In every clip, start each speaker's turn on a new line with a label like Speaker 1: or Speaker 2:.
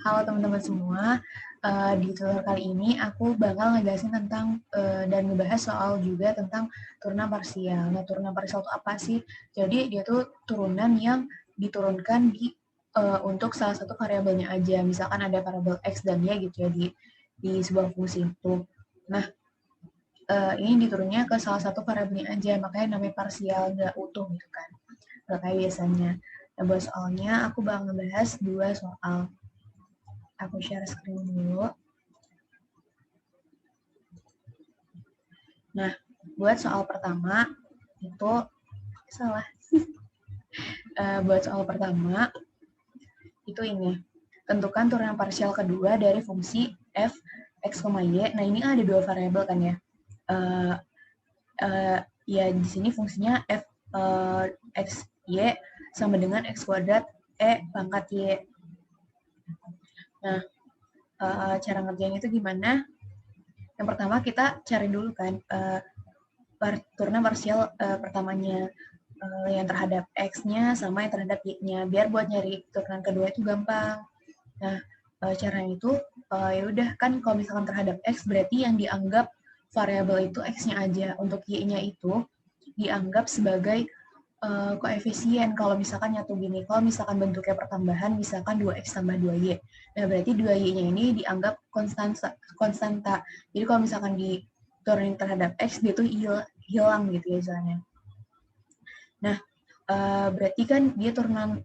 Speaker 1: Halo teman-teman semua, di tutorial kali ini aku bakal ngejelasin tentang dan ngebahas soal juga tentang turunan parsial. Nah, turunan parsial itu apa sih? Jadi dia tuh turunan yang diturunkan untuk salah satu variabelnya aja. Misalkan ada variabel x dan y gitu ya di sebuah fungsi itu. Nah, ini diturunnya ke salah satu variabelnya aja, makanya namanya parsial, nggak utuh gitu kan. Nggak kayak biasanya. Nah, buat soalnya aku bakal ngebahas 2 soal. Aku share screen dulu. Nah, buat soal pertama itu salah. Buat soal pertama itu ini. Tentukan turunan parsial kedua dari fungsi f x, y. Nah, ini ada 2 variabel kan ya. Uh, ya di sini fungsinya f x y sama dengan x kuadrat e pangkat y. Nah, cara ngerjain itu gimana? Yang pertama kita cari dulu kan turunan parsial pertamanya yang terhadap x-nya sama yang terhadap y-nya, biar buat nyari turunan kedua itu gampang. Nah, caranya itu ya udah kan kalau misalkan terhadap x berarti yang dianggap variabel itu x-nya aja. Untuk y-nya itu dianggap sebagai koefisien. Kalau misalkan nyatu gini, kalau misalkan bentuknya pertambahan, misalkan 2x tambah 2y. Nah, berarti 2y-nya ini dianggap konstanta. Jadi kalau misalkan diturunin terhadap x, dia tuh hilang gitu ya misalnya. Nah, berarti kan dia turunan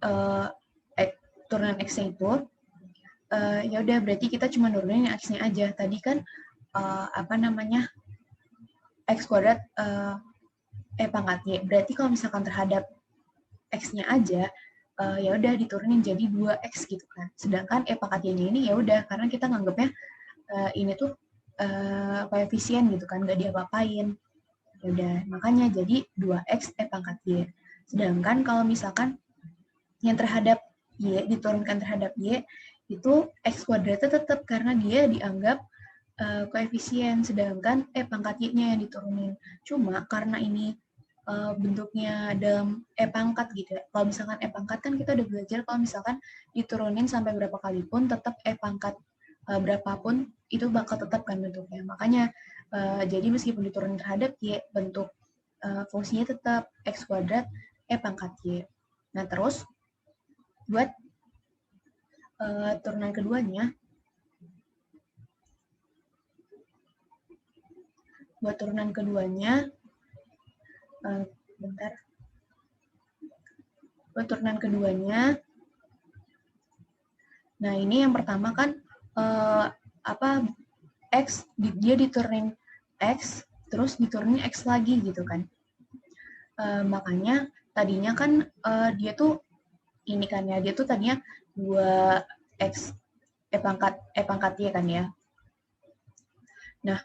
Speaker 1: x-nya itu ya udah berarti kita cuma nurunin x-nya aja. Tadi kan x kuadrat pangkat y. Berarti kalau misalkan terhadap x-nya aja ya udah diturunin jadi 2x gitu kan. Sedangkan pangkat y-nya ini ya udah karena kita nganggapnya ini tuh koefisien gitu kan, nggak diapa-apain. Ya udah, makanya jadi 2x pangkat y. Sedangkan kalau misalkan yang terhadap y diturunkan terhadap y itu x kuadratnya tetap karena dia dianggap koefisien, sedangkan pangkat y-nya yang diturunin. Cuma karena ini bentuknya dalam pangkat gitu ya. Kalau misalkan pangkat kan kita udah belajar kalau misalkan diturunin sampai berapa kali pun tetap pangkat berapapun itu bakal tetap kan bentuknya. Makanya jadi meskipun diturunin terhadap y, bentuk fungsinya tetap x kuadrat pangkat y. Nah, terus buat turunan keduanya, bentar. Buat turunan keduanya, nah ini yang pertama kan x dia diturunin x terus diturunin x lagi gitu kan. Makanya tadinya kan dia tuh ini kan ya, dia tuh tadinya 2x pangkat y kan ya. Nah,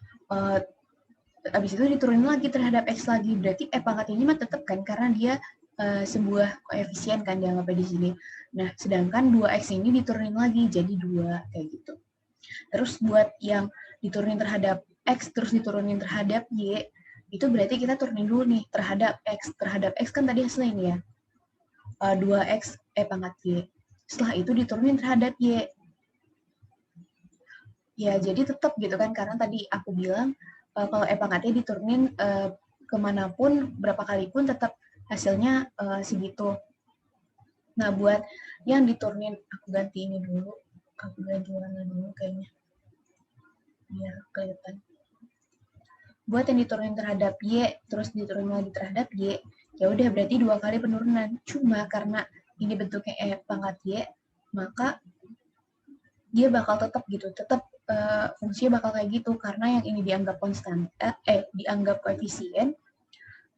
Speaker 1: habis itu diturunin lagi terhadap x lagi, berarti pangkat y ini mah tetap kan karena dia sebuah koefisien kan dianggapnya di sini. Nah, sedangkan 2x ini diturunin lagi jadi 2 kayak gitu. Terus buat yang diturunin terhadap x terus diturunin terhadap y, itu berarti kita turunin dulu nih terhadap x. Terhadap x kan tadi hasilnya ini ya, 2x pangkat y. Setelah itu diturunin terhadap y. Ya, jadi tetap gitu kan, karena tadi aku bilang kalau pangkat y diturunin kemanapun, berapa kali pun tetap hasilnya segitu. Nah, buat yang diturunin, aku ganti ini dulu. Aku ganti warna dulu kayaknya. Biar kelihatan. Buat yang diturunin terhadap y, terus diturunin lagi terhadap y, ya udah berarti 2 kali penurunan. Cuma karena ini bentuknya pangkat y, maka dia bakal tetap gitu, tetap fungsinya bakal kayak gitu karena yang ini dianggap konstan, dianggap koefisien,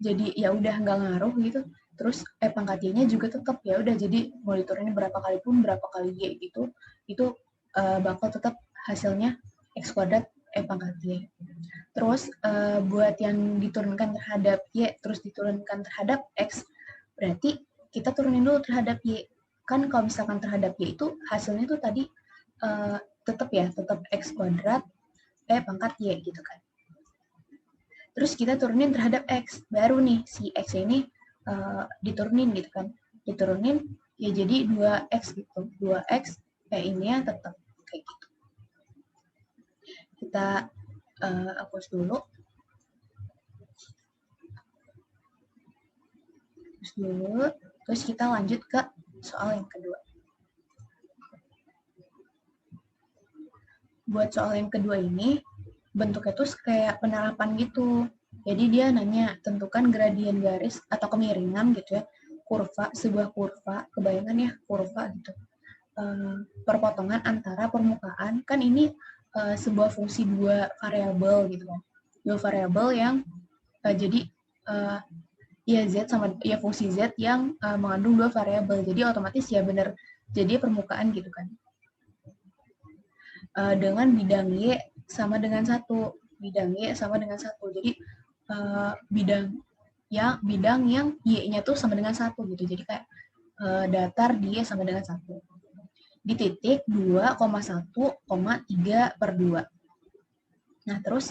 Speaker 1: jadi ya udah nggak ngaruh gitu. Terus pangkat y-nya juga tetap ya udah, jadi mau diturunin berapa kali pun berapa kali y gitu, itu bakal tetap hasilnya x kuadrat pangkat y. Terus buat yang diturunkan terhadap y terus diturunkan terhadap x, berarti kita turunin dulu terhadap y. Kan kalau misalkan terhadap y itu hasilnya tuh tadi tetap x kuadrat pangkat y gitu kan. Terus kita turunin terhadap x, baru nih si x ini diturunin gitu kan. Diturunin ya jadi 2x gitu. 2x ini ya tetap. Kita hapus dulu. Terus kita lanjut ke soal yang kedua. Buat soal yang kedua ini, bentuknya tuh kayak penerapan gitu. Jadi dia nanya, tentukan gradien garis atau kemiringan gitu ya, kurva, sebuah kurva, kebayangan ya, kurva gitu. Perpotongan antara permukaan, kan ini sebuah fungsi dua variabel gitu kan. Dua variabel yang jadi ya Z sama ya fungsi Z yang mengandung dua variabel. Jadi otomatis ya benar jadi permukaan gitu kan. Dengan bidang Y sama dengan 1. Bidang Y sama dengan 1. Jadi bidang yang Y-nya tuh sama dengan 1 gitu. Jadi kayak datar di Y sama dengan 1. Di titik 2,1,3/2. Nah, terus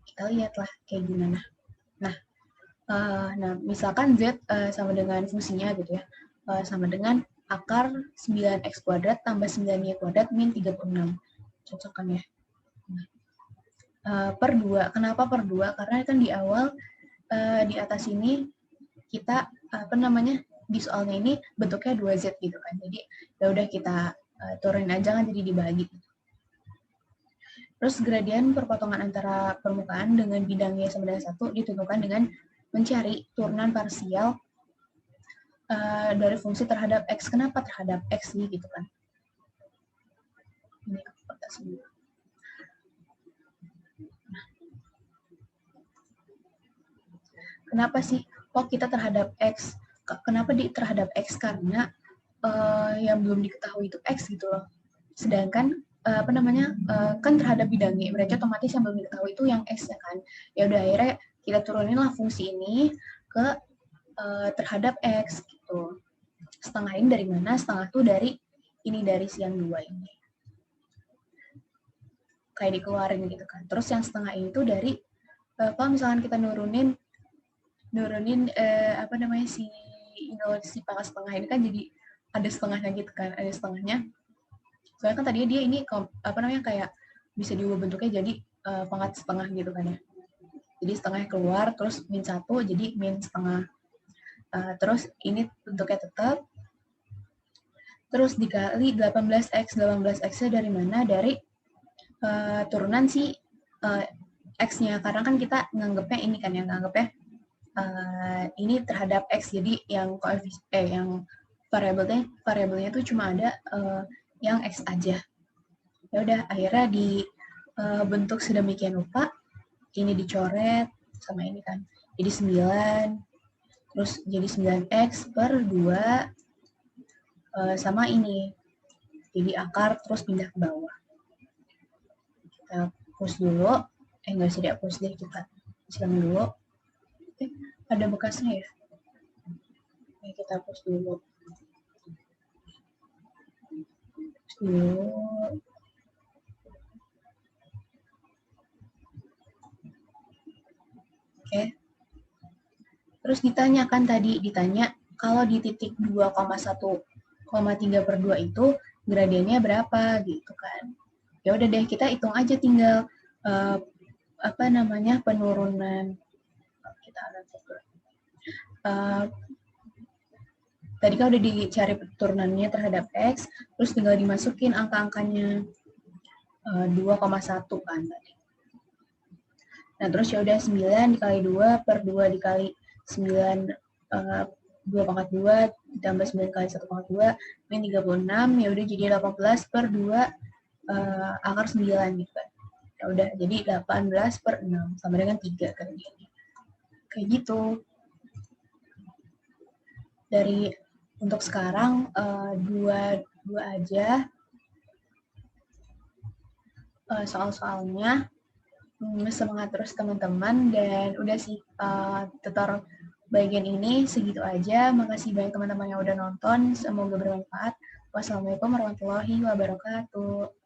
Speaker 1: kita lihatlah kayak gimana. Nah, misalkan Z sama dengan fungsinya gitu ya, sama dengan akar 9x kuadrat tambah 9y kuadrat min 36. Cocokkan ya. Per 2. Kenapa per 2? Karena kan di awal di atas ini kita di soalnya ini bentuknya 2Z gitu kan. Jadi ya udah kita turunin aja kan jadi dibagi. Terus gradien perpotongan antara permukaan dengan bidang Y sama dengan 1 ditentukan dengan mencari turunan parsial dari fungsi terhadap X. Kenapa terhadap X sih gitu kan? Ini aku kotak semua. Kenapa sih kok kita terhadap X? Kenapa terhadap X? Karena yang belum diketahui itu X gitu loh. Sedangkan kan terhadap bidang Y, berarti otomatis yang belum diketahui itu yang X ya kan. Ya udah akhirnya kita turunin lah fungsi ini ke terhadap X gitu. Setengah ini dari mana? Setengah tuh dari ini, dari si yang 2 ini. Kayak dikeluarin gitu kan. Terus yang setengah ini tuh dari kalau misalkan kita nurunin si pangkat setengah ini kan jadi ada setengahnya gitu kan, ada setengahnya. Soalnya kan tadinya dia ini kayak bisa diubah bentuknya jadi pangkat setengah gitu kan ya. Jadi setengahnya keluar, terus min 1 jadi min setengah. Terus ini bentuknya tetap. Terus dikali 18x. 18x-nya dari mana? Dari turunan si x-nya. Karena kan kita nganggapnya ini kan, yang nganggapnya ini terhadap X, jadi yang yang variabelnya tuh cuma ada yang X aja. Ya udah akhirnya dibentuk sedemikian rupa, ini dicoret sama ini kan, jadi 9, terus jadi 9x per 2 sama ini, jadi akar terus pindah ke bawah. Kita hapus dulu, nggak usah dihapus deh, kita silang dulu. Ada bekasnya ya. Oke, kita hapus dulu. Oke. Terus ditanya kalau di titik 2,1,3/2 itu gradiennya berapa gitu kan. Ya udah deh, kita hitung aja tinggal penurunan. Kita tadi kan udah dicari turunannya terhadap X, terus tinggal dimasukin angka-angkanya 2,1 kan tadi. Nah, terus ya udah 9 dikali 2 per 2 dikali 9 2,2 ditambah 9 kali 1,2 min 36, ya udah jadi 18 per 2 akar 9 gitu kan. Ya udah jadi 18 per 6 sama dengan 3 kan ini. Kayak gitu. Dari untuk sekarang dua aja soal-soalnya. Semangat terus teman-teman, dan udah sih tutor bagian ini segitu aja. Makasih banyak teman-teman yang udah nonton, semoga bermanfaat. Wassalamualaikum warahmatullahi wabarakatuh.